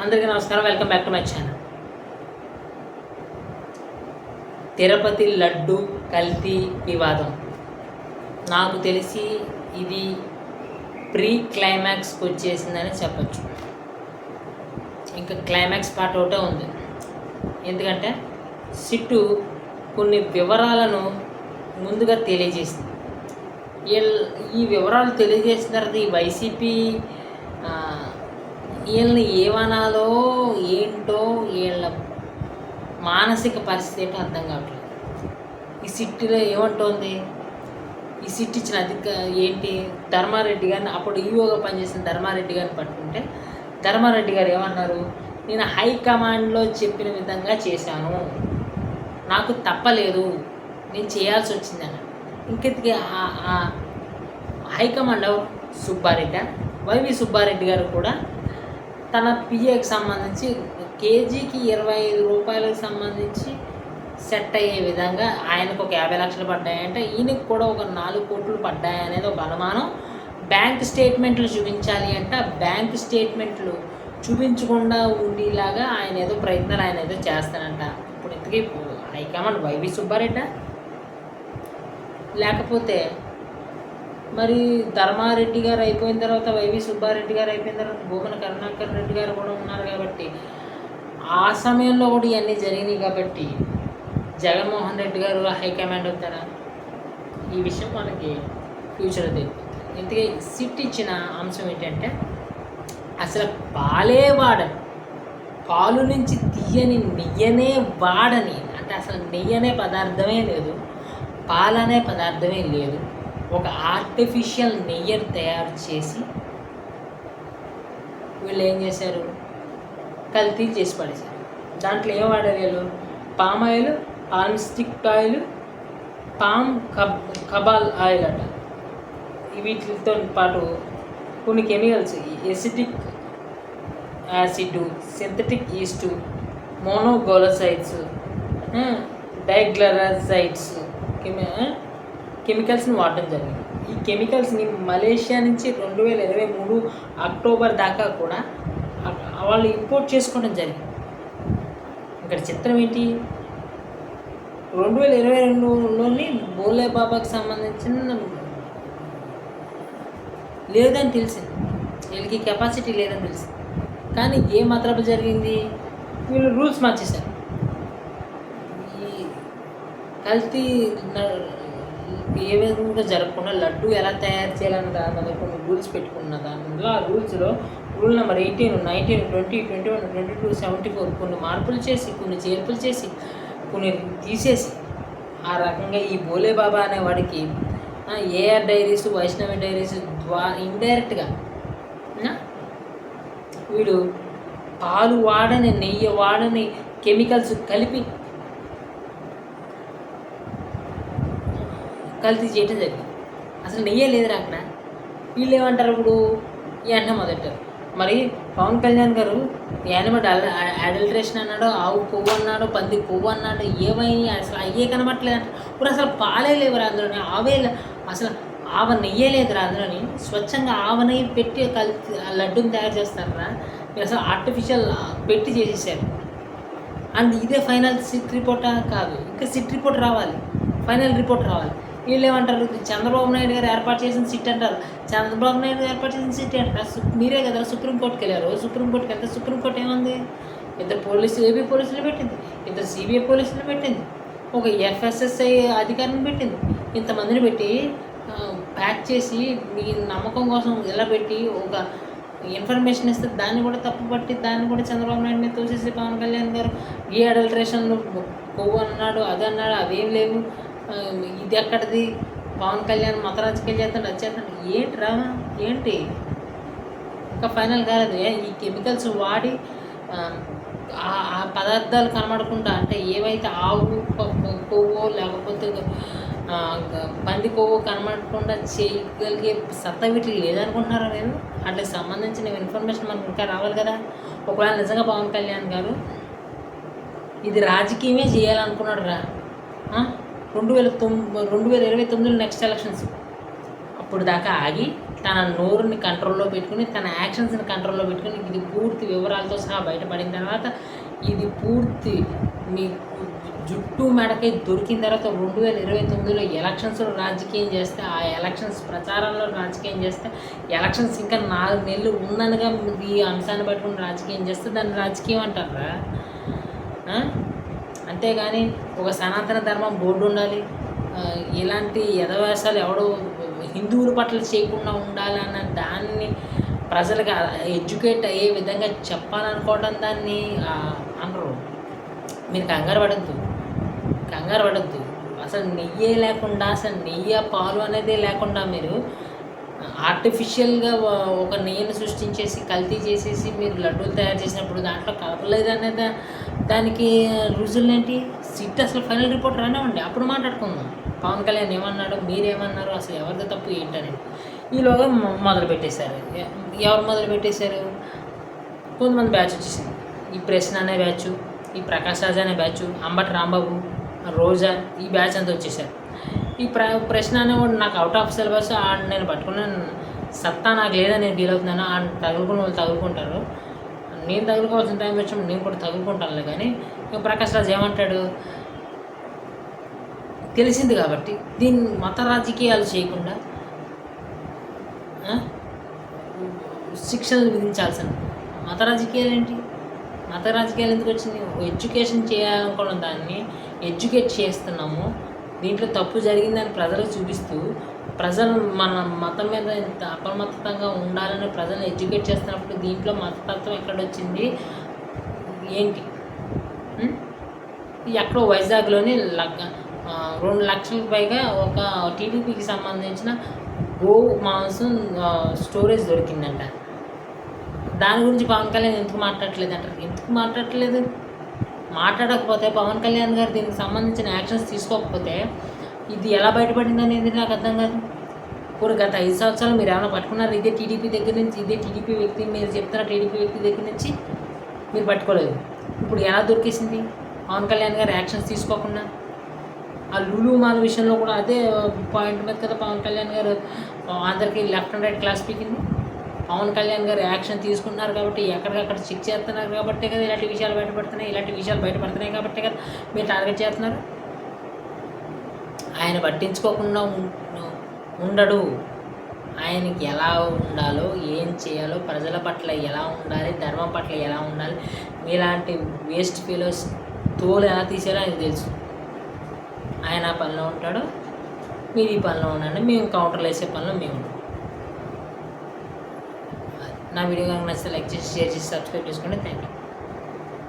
అందరికీ నమస్కారం. Welcome back to my channel. Tirupati laddu కల్తీ వివాదం నాకు తెలిసి ఇది ప్రీ క్లైమాక్స్కి వచ్చేసిందని చెప్పచ్చు. ఇంకా క్లైమాక్స్ పార్ట్ ఒకటే ఉంది. ఎందుకంటే సిట్టు కొన్ని వివరాలను ముందుగా తెలియజేసింది. ఈ వివరాలు తెలియజేసిన తర్వాత ఈ వైసీపీ వీళ్ళని ఏమనాలో ఏంటో వీళ్ళ మానసిక పరిస్థితి ఏంటో అర్థం కావట్లేదు. ఈ సిట్టులో ఏమంటోంది, ఈ సిట్ ఇచ్చిన ఏంటి ధర్మారెడ్డి గారిని, అప్పుడు ఈవోగా పనిచేసిన ధర్మారెడ్డి గారిని పట్టుకుంటే ధర్మారెడ్డి గారు ఏమన్నారు, నేను హైకమాండ్లో చెప్పిన విధంగా చేశాను, నాకు తప్పలేదు, నేను చేయాల్సి వచ్చిందని. ఇంకెందుకే హైకమాండ్ సుబ్బారెడ్డి, వైవి సుబ్బారెడ్డి గారు కూడా తన పిఏకి సంబంధించి కేజీకి 25 రూపాయలకు సంబంధించి సెట్ అయ్యే విధంగా ఆయనకు ఒక 50 లక్షలు పడ్డాయంటే ఈయనకు కూడా ఒక 4 కోట్లు పడ్డాయనేది ఒక అనుమానం. బ్యాంక్ స్టేట్మెంట్లు చూపించాలి అంటే బ్యాంక్ స్టేట్మెంట్లు చూపించకుండా ఉండేలాగా ఆయన ఏదో ప్రయత్నాలు ఆయన ఏదో చేస్తానంట. ఇప్పుడు ఇంతకీ హైకమాండ్ వైవి సుబ్బారెడ్డి లేకపోతే మరి ధర్మారెడ్డి గారు అయిపోయిన తర్వాత వైవి సుబ్బారెడ్డి గారు అయిపోయిన తర్వాత భూమన కరుణాకర్ రెడ్డి గారు కూడా ఉన్నారు కాబట్టి ఆ సమయంలో కూడా ఇవన్నీ జరిగినాయి కాబట్టి జగన్మోహన్ రెడ్డి గారు హైకమాండ్ అవుతారా, ఈ విషయం మనకి ఫ్యూచర్ తెలియదు. ఇంతకీ సిట్ ఇచ్చిన అంశం ఏంటంటే అసలు పాలే వాడని, పాలు నుంచి తీయని నెయ్యనే వాడని, అంటే అసలు నెయ్యి అనే పదార్థమే లేదు, పాలనే పదార్థమే లేదు, ఒక ఆర్టిఫిషియల్ నెయ్యిని తయారు చేసి వీళ్ళు ఏం చేశారు, కల్తీ చేసి పడేశారు. దాంట్లో ఏం వాడారు వీళ్ళు, palm oil, palm stick oil, palm kernel oil అట. వీటితో పాటు కొన్ని chemicals, acetic acid, synthetic yeast, monoglycerides, diglycerides కెమికల్స్ని వాడడం జరిగింది. ఈ కెమికల్స్ని మలేషియా నుంచి 2023 అక్టోబర్ దాకా కూడా వాళ్ళు ఇంపోర్ట్ చేసుకోవడం జరిగింది. ఇక్కడ చిత్రం ఏంటి, 2022లోని బోలే బాబాకి సంబంధించిన లేదని తెలిసింది, వీళ్ళకి కెపాసిటీ లేదని తెలిసింది. కానీ ఏ మాత్రపు జరిగింది, వీళ్ళు రూల్స్ మార్చేశారు. ఈ కల్తీ ఏ విధంగా జరగకుండా లడ్డు ఎలా తయారు చేయాలన్న దాని మీద కొన్ని రూల్స్ పెట్టుకున్న దానిలో ఆ రూల్స్లో రూల్ నెంబర్ 18, 19, 20, 21, 22, 74 కొన్ని మార్పులు చేసి, కొన్ని చేర్పులు చేసి, కొన్ని తీసేసి ఆ రకంగా ఈ బోలే బాబా అనేవాడికి ఏఆర్ డైరీస్, వైష్ణవి డైరీస్ ద్వారా ఇండైరెక్ట్గా వీడు పాలు వాడని, నెయ్యి వాడని కెమికల్స్ కలిపి కల్తీ చేయటం జరిగింది. అసలు నెయ్యే లేదురా అక్కడ. వీళ్ళు ఏమంటారు ఇప్పుడు, ఈ అన్న మొదలెట్టారు. మరి పవన్ కళ్యాణ్ గారు యానిమల్ అడల్ట్రేషన్ అన్నాడు, ఆవు కొవ్వు అన్నాడు, పంది కొవ్వు అన్నాడు, ఏమైనా అసలు అయ్యే కనబట్టలేదు అంట. ఇప్పుడు అసలు పాలే లేవురా అందులోని, ఆవే అసలు ఆవ నెయ్యే లేదురా అందులోని. స్వచ్ఛంగా ఆవ నెయ్యి పెట్టి కల్తీ లడ్డూని తయారు చేస్తారా మీరు, అసలు ఆర్టిఫిషియల్ పెట్టి చేసేసారు. అండ్ ఇదే ఫైనల్ సిట్ రిపోర్ట్ కాదు, ఇంకా సిట్ రిపోర్ట్ రావాలి, ఫైనల్ రిపోర్ట్ రావాలి. వీళ్ళు ఏమంటారు, చంద్రబాబు నాయుడు గారు ఏర్పాటు చేసిన సిట్ అంటారు. చంద్రబాబు నాయుడు ఏర్పాటు చేసిన సిట్ అంటారు. మీరే కదా సుప్రీంకోర్టుకి వెళ్ళారు. సుప్రీంకోర్టుకి వెళ్తే సుప్రీంకోర్టు ఏముంది, 2 పోలీసులు, ఏపీ పోలీసులు పెట్టింది, 2 సిబిఐ పోలీసులు పెట్టింది, ఒక ఎఫ్ఎస్ఎస్ఐ అధికారిని పెట్టింది. ఇంతమందిని పెట్టి ప్యాక్ చేసి మీ నమ్మకం కోసం ఇలా పెట్టి ఒక ఇన్ఫర్మేషన్ ఇస్తే దాన్ని కూడా తప్పు పట్టి దాన్ని కూడా చంద్రబాబు నాయుడు మీద తోసేసి పవన్ కళ్యాణ్ గారు ఈ అడల్ట్రేషన్లు కొవ్వు అన్నాడు, అది అన్నాడు, అవేం లేవు, ఇది ఎక్కడిది, పవన్ కళ్యాణ్ మత రాజకీయాలు చేస్తాడు, అది చేస్తాడు, ఏంట్రా ఏంటి, ఇంకా ఫైనల్ కాలేదు. ఈ కెమికల్స్ వాడి ఆ పదార్థాలు కనబడకుండా, అంటే ఏవైతే ఆవు కొవ్వో లేకపోతే పంది కొవ్వు కనబడకుండా చేయగలిగే సత్తా వీటికి లేదనుకుంటున్నారా నేను? వాటికి సంబంధించిన ఇన్ఫర్మేషన్ మనకు ఇంకా రావాలి కదా. ఒకవేళ నిజంగా పవన్ కళ్యాణ్ గారు ఇది రాజకీయమే చేయాలనుకున్నాడు రా, 2029 నెక్స్ట్ ఎలక్షన్స్, అప్పుడు దాకా ఆగి తన నోరుని కంట్రోల్లో పెట్టుకుని, తన యాక్షన్స్ని కంట్రోల్లో పెట్టుకుని, ఇది పూర్తి వివరాలతో సహా బయటపడిన తర్వాత, ఇది పూర్తి మీ జుట్టు మెడకి దొరికిన తర్వాత 2029లో ఎలక్షన్స్లో రాజకీయం చేస్తే, ఆ ఎలక్షన్స్ ప్రచారంలో రాజకీయం చేస్తే, ఎలక్షన్స్ ఇంకా 4 నెలలు ఉన్ననగా ఈ అంశాన్ని పట్టుకుని రాజకీయం చేస్తే దాన్ని రాజకీయం అంటారా? అంతేగాని ఒక సనాతన ధర్మం బోర్డు ఉండాలి, ఇలాంటి యథవేషాలు ఎవడో హిందువుల పట్ల చేయకుండా ఉండాలన్న దాన్ని ప్రజలకు ఎడ్యుకేట్ అయ్యే విధంగా చెప్పాలనుకోవడం దాన్ని అనరు. మీరు కంగారు పడద్దు. అసలు నెయ్యే లేకుండా, అసలు నెయ్యి పాలు అనేది లేకుండా మీరు ఆర్టిఫిషియల్గా ఒక నెయ్యిని సృష్టించేసి కల్తీ చేసేసి మీరు లడ్డూలు తయారు చేసినప్పుడు దాంట్లో కలపలేదు అనేది దానికి రుజువులు ఏంటి? సిట్ అసలు ఫైనల్ రిపోర్ట్ రానివ్వండి, అప్పుడు మాట్లాడుకుందాం. పవన్ కళ్యాణ్ ఏమన్నాడు, మీరేమన్నారు, అసలు ఎవరిది తప్పు ఏంటని. ఈలోగా మొదలుపెట్టేశారు. ఎవరు మొదలుపెట్టేశారు? కొంతమంది బ్యాచ్ వచ్చేసింది. ఈ ప్రశ్న అనే బ్యాచ్, ఈ ప్రకాష్ రాజ్ అనే బ్యాచ్, అంబటి రాంబాబు, రోజా, ఈ బ్యాచ్ అంతా వచ్చేసారు. ఈ ప్రశ్న అనేవాడు నాకు అవుట్ ఆఫ్ సిలబస్, నేను పట్టుకున్న సత్తా నాకు లేదని నేను ఫీల్ అవుతున్నాను. తగులుకున్న వాళ్ళు తగులుకుంటారు, నేను తగులుకోవాల్సిన టైం వచ్చినప్పుడు నేను కూడా తగులుకుంటానులే. కానీ ఇక ప్రకాష్ రాజ్ ఏమంటాడు, తెలిసింది కాబట్టి దీన్ని మత రాజకీయాలు చేయకుండా శిక్షలు విధించాల్సిన మత రాజకీయాలు ఏంటి? మత రాజకీయాలు ఎందుకు వచ్చింది? ఎడ్యుకేషన్ చేయాలనుకోవడం, దాన్ని ఎడ్యుకేట్ చేస్తున్నాము, దీంట్లో తప్పు జరిగిందని ప్రజలకు చూపిస్తూ, ప్రజలు మన మతం మీద ఇంత అప్రమత్తంగా ఉండాలని ప్రజలను ఎడ్యుకేట్ చేస్తున్నప్పుడు దీంట్లో మతతత్వం ఎక్కడొచ్చింది ఏంటి? ఎక్కడో వైజాగ్లోని 2 లక్షలకు పైగా ఒక టీడీపీకి సంబంధించిన గో మాంసం స్టోరేజ్ దొరికిందంట. దాని గురించి పవన్ కళ్యాణ్ ఎందుకు మాట్లాడట్లేదు అంటారు? ఎందుకు మాట్లాడట్లేదు? మాట్లాడకపోతే పవన్ కళ్యాణ్ గారు దీనికి సంబంధించిన యాక్షన్స్ తీసుకోకపోతే ఇది ఎలా బయటపడింది అనేది నాకు అర్థం కాదు. ఇప్పుడు గత 5 సంవత్సరాలు మీరు ఏమైనా పట్టుకున్నారు? ఇదే టీడీపీ దగ్గర నుంచి, ఇదే టీడీపీ వ్యక్తి, మీరు చెప్తున్న టీడీపీ వ్యక్తి దగ్గర నుంచి మీరు పట్టుకోలేదు. ఇప్పుడు ఎలా దొరికేసింది పవన్ కళ్యాణ్ గారు యాక్షన్స్ తీసుకోకుండా? ఆ లులు మాల్ విషయంలో కూడా అదే పాయింట్ మీద కదా పవన్ కళ్యాణ్ గారు అందరికీ లెఫ్ట్ అండ్ రైట్ క్లాస్ పీకింది. పవన్ కళ్యాణ్ గారు యాక్షన్ తీసుకుంటున్నారు కాబట్టి, ఎక్కడికక్కడ చెక్ చేస్తున్నారు కాబట్టే కదా ఇలాంటి విషయాలు బయటపడుతున్నాయి కాబట్టే కదా మీరు టార్గెట్ చేస్తున్నారు. ఆయన పట్టించుకోకుండా ఉండడు. ఆయనకి ఎలా ఉండాలో, ఏం చేయాలో, ప్రజల పట్ల ఎలా ఉండాలి, ధర్మం పట్ల ఎలా ఉండాలి, మీలాంటి వేస్ట్ ఫీలోస్ తోలు ఎలా తీసేయాలో ఆయనకు తెలుసు. ఆయన ఆ పనిలో ఉంటాడు, మీరు ఈ పనిలో ఉండండి, మేము కౌంటర్లు వేసే పనిలో మేము ఉంటాం. నా వీడియో కనుక నచ్చితే లైక్ చేసి, షేర్ చేసి, సబ్స్క్రైబ్ చేసుకోండి. Thank you.